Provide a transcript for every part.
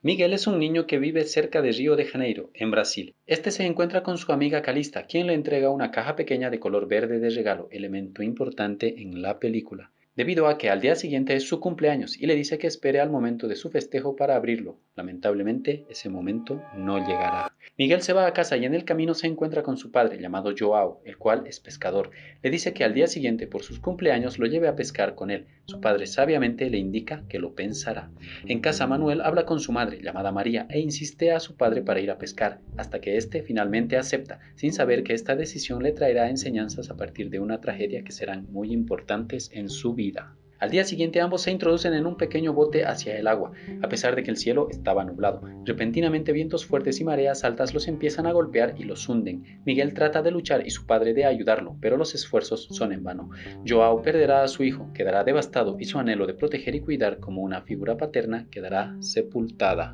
Miguel es un niño que vive cerca de Río de Janeiro, en Brasil. Este se encuentra con su amiga Calista, quien le entrega una caja pequeña de color verde de regalo, elemento importante en la película, debido a que al día siguiente es su cumpleaños y le dice que espere al momento de su festejo para abrirlo. Lamentablemente, ese momento no llegará. Miguel se va a casa y en el camino se encuentra con su padre, llamado Joao, el cual es pescador. Le dice que al día siguiente, por sus cumpleaños, lo lleve a pescar con él. Su padre sabiamente le indica que lo pensará. En casa, Manuel habla con su madre, llamada María, e insiste a su padre para ir a pescar, hasta que éste finalmente acepta, sin saber que esta decisión le traerá enseñanzas a partir de una tragedia que serán muy importantes en su vida. Al día siguiente ambos se introducen en un pequeño bote hacia el agua, a pesar de que el cielo estaba nublado. Repentinamente vientos fuertes y mareas altas los empiezan a golpear y los hunden. Miguel trata de luchar y su padre de ayudarlo, pero los esfuerzos son en vano. Joao perderá a su hijo, quedará devastado y su anhelo de proteger y cuidar como una figura paterna quedará sepultada.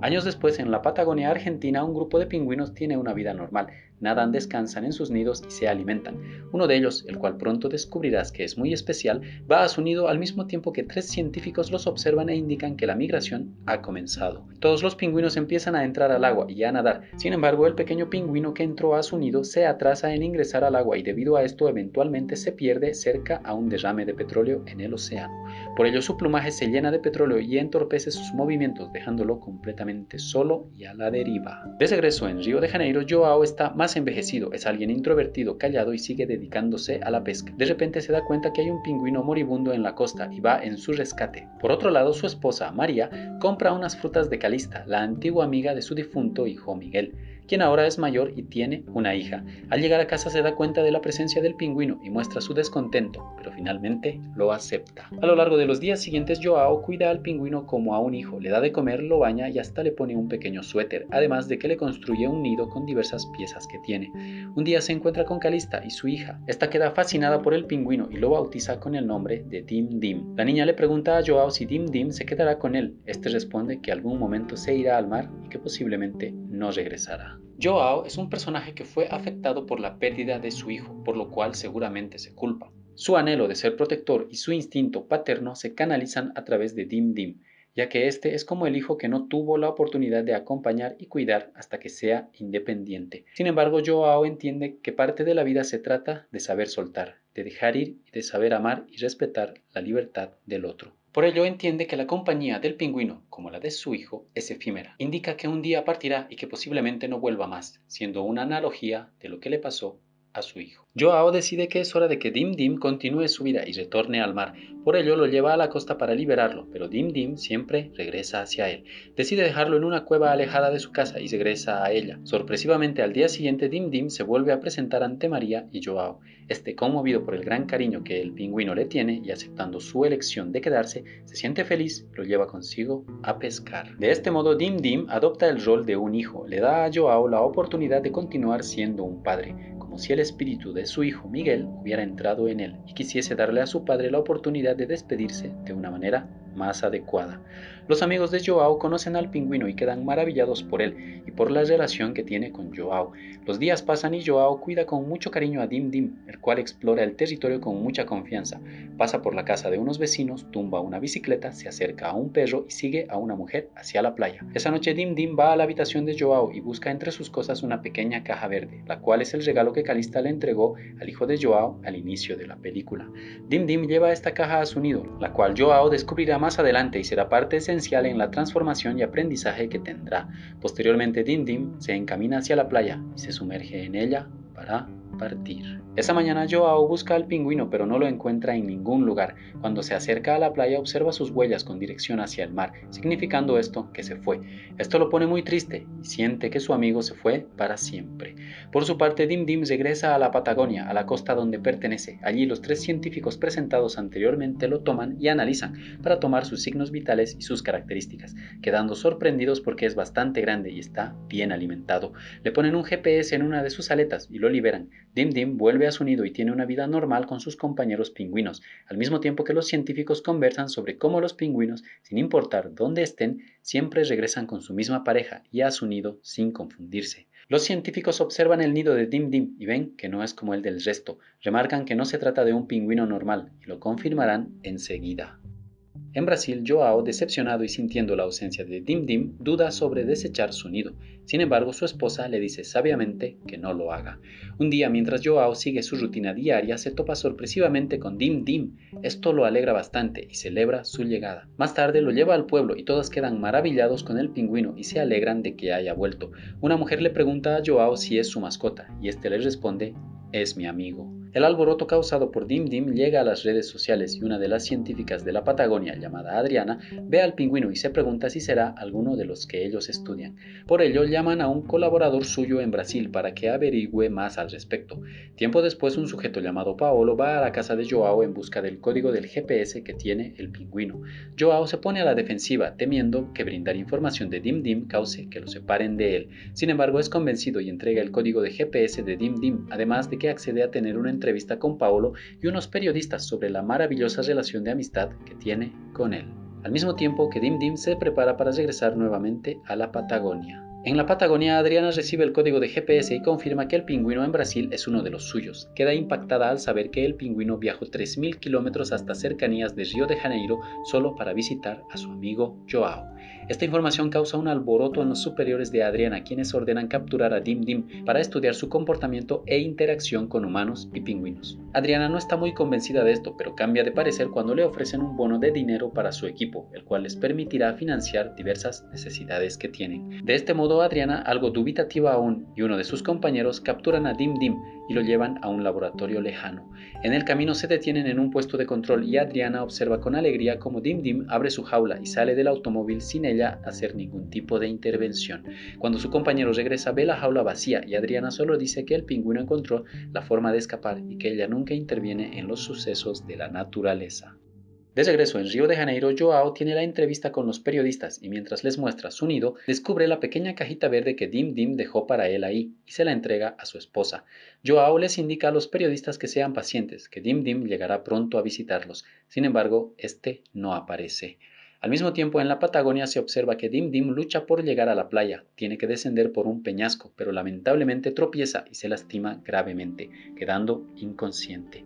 Años después, en la Patagonia Argentina, un grupo de pingüinos tiene una vida normal. Nadan, descansan en sus nidos y se alimentan. Uno de ellos, el cual pronto descubrirás que es muy especial, va a su nido al mismo tiempo que tres científicos los observan e indican que la migración ha comenzado. Todos los pingüinos empiezan a entrar al agua y a nadar. Sin embargo, el pequeño pingüino que entró a su nido se atrasa en ingresar al agua y debido a esto eventualmente se pierde cerca a un derrame de petróleo en el océano. Por ello su plumaje se llena de petróleo y entorpece sus movimientos, dejándolo completamente solo y a la deriva. De regreso en Río de Janeiro, Joao está más envejecido, es alguien introvertido, callado y sigue dedicándose a la pesca. De repente se da cuenta que hay un pingüino moribundo en la costa y va en su rescate. Por otro lado, su esposa, María, compra unas frutas de Calista, la antigua amiga de su difunto hijo Miguel, quien ahora es mayor y tiene una hija. Al llegar a casa se da cuenta de la presencia del pingüino y muestra su descontento, pero finalmente lo acepta. A lo largo de los días siguientes, Joao cuida al pingüino como a un hijo, le da de comer, lo baña y hasta le pone un pequeño suéter, además de que le construye un nido con diversas piezas que tiene. Un día se encuentra con Calista y su hija. Esta queda fascinada por el pingüino y lo bautiza con el nombre de Dim Dim. La niña le pregunta a Joao si Dim Dim se quedará con él. Este responde que algún momento se irá al mar y que posiblemente no regresará. Joao es un personaje que fue afectado por la pérdida de su hijo, por lo cual seguramente se culpa. Su anhelo de ser protector y su instinto paterno se canalizan a través de Dim Dim, ya que este es como el hijo que no tuvo la oportunidad de acompañar y cuidar hasta que sea independiente. Sin embargo, Joao entiende que parte de la vida se trata de saber soltar, de dejar ir y de saber amar y respetar la libertad del otro. Por ello entiende que la compañía del pingüino, como la de su hijo, es efímera. Indica que un día partirá y que posiblemente no vuelva más, siendo una analogía de lo que le pasó a su hijo. Joao decide que es hora de que Dim Dim continúe su vida y retorne al mar. Por ello lo lleva a la costa para liberarlo, pero Dim Dim siempre regresa hacia él. Decide dejarlo en una cueva alejada de su casa y regresa a ella. Sorpresivamente al día siguiente Dim Dim se vuelve a presentar ante María y Joao. Este, conmovido por el gran cariño que el pingüino le tiene y aceptando su elección de quedarse, se siente feliz y lo lleva consigo a pescar. De este modo Dim Dim adopta el rol de un hijo, le da a Joao la oportunidad de continuar siendo un padre, como si el espíritu de su hijo Miguel hubiera entrado en él y quisiese darle a su padre la oportunidad de despedirse de una manera más adecuada. Los amigos de Joao conocen al pingüino y quedan maravillados por él y por la relación que tiene con Joao. Los días pasan y Joao cuida con mucho cariño a Dim Dim, el cual explora el territorio con mucha confianza. Pasa por la casa de unos vecinos, tumba una bicicleta, se acerca a un perro y sigue a una mujer hacia la playa. Esa noche Dim Dim va a la habitación de Joao y busca entre sus cosas una pequeña caja verde, la cual es el regalo que Calista le entregó al hijo de Joao al inicio de la película. Dim Dim lleva esta caja a su nido, la cual Joao descubrirá más adelante y será parte esencial en la transformación y aprendizaje que tendrá. Posteriormente Dim Dim se encamina hacia la playa y se sumerge en ella para partir. Esa mañana Joao busca al pingüino pero no lo encuentra en ningún lugar. Cuando se acerca a la playa observa sus huellas con dirección hacia el mar, significando esto que se fue. Esto lo pone muy triste y siente que su amigo se fue para siempre. Por su parte, Dim Dim regresa a la Patagonia, a la costa donde pertenece. Allí los tres científicos presentados anteriormente lo toman y analizan para tomar sus signos vitales y sus características, quedando sorprendidos porque es bastante grande y está bien alimentado. Le ponen un GPS en una de sus aletas y lo liberan. Dim Dim vuelve a su nido y tiene una vida normal con sus compañeros pingüinos, al mismo tiempo que los científicos conversan sobre cómo los pingüinos, sin importar dónde estén, siempre regresan con su misma pareja y a su nido sin confundirse. Los científicos observan el nido de Dim Dim y ven que no es como el del resto. Remarcan que no se trata de un pingüino normal y lo confirmarán enseguida. En Brasil, Joao, decepcionado y sintiendo la ausencia de Dim Dim, duda sobre desechar su nido. Sin embargo, su esposa le dice sabiamente que no lo haga. Un día, mientras Joao sigue su rutina diaria, se topa sorpresivamente con Dim Dim. Esto lo alegra bastante y celebra su llegada. Más tarde lo lleva al pueblo y todos quedan maravillados con el pingüino y se alegran de que haya vuelto. Una mujer le pregunta a Joao si es su mascota y este le responde: es mi amigo. El alboroto causado por Dim Dim llega a las redes sociales y una de las científicas de la Patagonia, llamada Adriana, ve al pingüino y se pregunta si será alguno de los que ellos estudian. Por ello, llaman a un colaborador suyo en Brasil para que averigüe más al respecto. Tiempo después, un sujeto llamado Paolo va a la casa de Joao en busca del código del GPS que tiene el pingüino. Joao se pone a la defensiva, temiendo que brindar información de Dim Dim cause que lo separen de él. Sin embargo, es convencido y entrega el código de GPS de Dim Dim, además de que accede a tener una entrevista con Paolo y unos periodistas sobre la maravillosa relación de amistad que tiene con él. Al mismo tiempo que Dim Dim se prepara para regresar nuevamente a la Patagonia. En la Patagonia, Adriana recibe el código de GPS y confirma que el pingüino en Brasil es uno de los suyos. Queda impactada al saber que el pingüino viajó 3.000 kilómetros hasta cercanías de Río de Janeiro solo para visitar a su amigo Joao. Esta información causa un alboroto en los superiores de Adriana, quienes ordenan capturar a Dim Dim para estudiar su comportamiento e interacción con humanos y pingüinos. Adriana no está muy convencida de esto, pero cambia de parecer cuando le ofrecen un bono de dinero para su equipo, el cual les permitirá financiar diversas necesidades que tienen. De este modo, Adriana, algo dubitativa aún, y uno de sus compañeros capturan a Dim Dim y lo llevan a un laboratorio lejano. En el camino se detienen en un puesto de control y Adriana observa con alegría cómo Dim Dim abre su jaula y sale del automóvil sin ella hacer ningún tipo de intervención. Cuando su compañero regresa, ve la jaula vacía y Adriana solo dice que el pingüino encontró la forma de escapar y que ella nunca interviene en los sucesos de la naturaleza. De regreso en Río de Janeiro, Joao tiene la entrevista con los periodistas y mientras les muestra su nido, descubre la pequeña cajita verde que Dim Dim dejó para él ahí y se la entrega a su esposa. Joao les indica a los periodistas que sean pacientes, que Dim Dim llegará pronto a visitarlos. Sin embargo, este no aparece. Al mismo tiempo, en la Patagonia se observa que Dim Dim lucha por llegar a la playa. Tiene que descender por un peñasco, pero lamentablemente tropieza y se lastima gravemente, quedando inconsciente.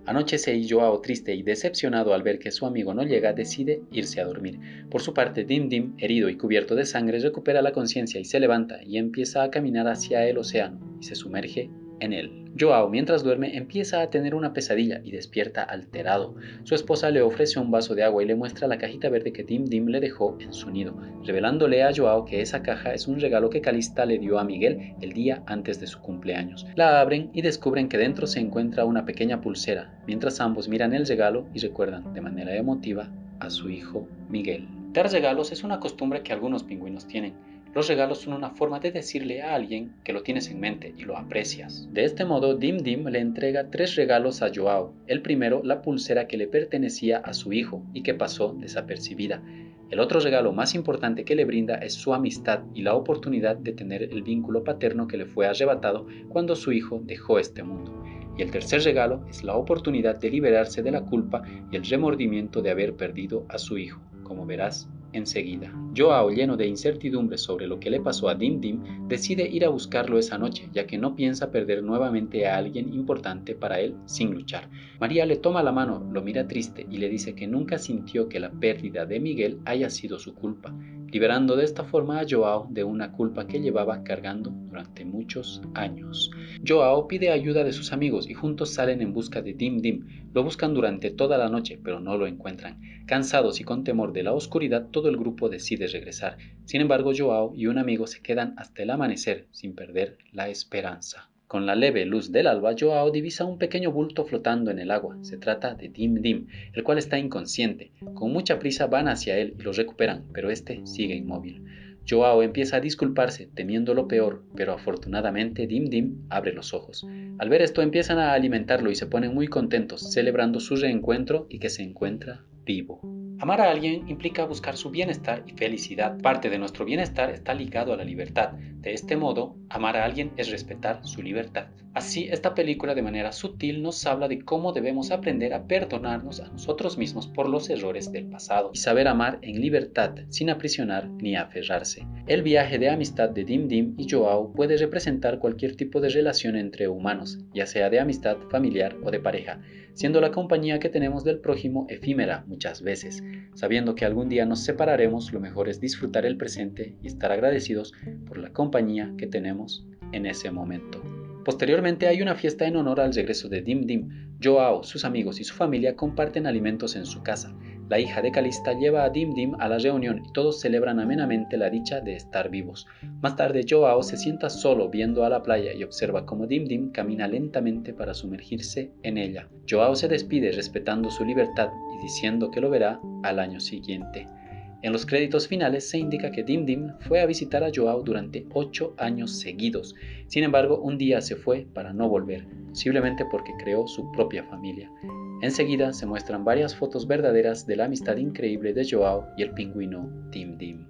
Anochece y Joao, triste y decepcionado al ver que su amigo no llega, decide irse a dormir. Por su parte, Dim Dim, herido y cubierto de sangre, recupera la conciencia y se levanta y empieza a caminar hacia el océano y se sumerge en él. Joao, mientras duerme, empieza a tener una pesadilla y despierta alterado. Su esposa le ofrece un vaso de agua y le muestra la cajita verde que Dim Dim le dejó en su nido, revelándole a Joao que esa caja es un regalo que Calista le dio a Miguel el día antes de su cumpleaños. La abren y descubren que dentro se encuentra una pequeña pulsera, mientras ambos miran el regalo y recuerdan de manera emotiva a su hijo Miguel. Dar regalos es una costumbre que algunos pingüinos tienen. Los regalos son una forma de decirle a alguien que lo tienes en mente y lo aprecias. De este modo, Dim Dim le entrega 3 regalos a Joao. El primero, la pulsera que le pertenecía a su hijo y que pasó desapercibida. El otro regalo más importante que le brinda es su amistad y la oportunidad de tener el vínculo paterno que le fue arrebatado cuando su hijo dejó este mundo. Y el tercer regalo es la oportunidad de liberarse de la culpa y el remordimiento de haber perdido a su hijo, como verás enseguida. Joao, lleno de incertidumbre sobre lo que le pasó a Dim Dim, decide ir a buscarlo esa noche, ya que no piensa perder nuevamente a alguien importante para él sin luchar. María le toma la mano, lo mira triste y le dice que nunca sintió que la pérdida de Miguel haya sido su culpa, liberando de esta forma a Joao de una culpa que llevaba cargando durante muchos años. Joao pide ayuda de sus amigos y juntos salen en busca de Dim Dim. Lo buscan durante toda la noche, pero no lo encuentran. Cansados y con temor de la oscuridad, todo el grupo decide regresar. Sin embargo, Joao y un amigo se quedan hasta el amanecer sin perder la esperanza. Con la leve luz del alba, Joao divisa un pequeño bulto flotando en el agua. Se trata de Dim Dim, el cual está inconsciente. Con mucha prisa van hacia él y lo recuperan, pero este sigue inmóvil. Joao empieza a disculparse, temiendo lo peor, pero afortunadamente Dim Dim abre los ojos. Al ver esto empiezan a alimentarlo y se ponen muy contentos, celebrando su reencuentro y que se encuentra vivo. Amar a alguien implica buscar su bienestar y felicidad. Parte de nuestro bienestar está ligado a la libertad. De este modo, amar a alguien es respetar su libertad. Así, esta película de manera sutil nos habla de cómo debemos aprender a perdonarnos a nosotros mismos por los errores del pasado y saber amar en libertad, sin aprisionar ni aferrarse. El viaje de amistad de Dim Dim y Joao puede representar cualquier tipo de relación entre humanos, ya sea de amistad, familiar o de pareja, siendo la compañía que tenemos del prójimo efímera muchas veces. Sabiendo que algún día nos separaremos, lo mejor es disfrutar el presente y estar agradecidos por la compañía que tenemos en ese momento. Posteriormente hay una fiesta en honor al regreso de Dim Dim. Joao, sus amigos y su familia comparten alimentos en su casa. La hija de Calista lleva a Dim Dim a la reunión y todos celebran amenamente la dicha de estar vivos. Más tarde Joao se sienta solo viendo a la playa y observa cómo Dim Dim camina lentamente para sumergirse en ella. Joao se despide respetando su libertad y diciendo que lo verá al año siguiente. En los créditos finales se indica que Dim Dim fue a visitar a Joao durante 8 años seguidos. Sin embargo, un día se fue para no volver, posiblemente porque creó su propia familia. Enseguida se muestran varias fotos verdaderas de la amistad increíble de Joao y el pingüino Dim Dim.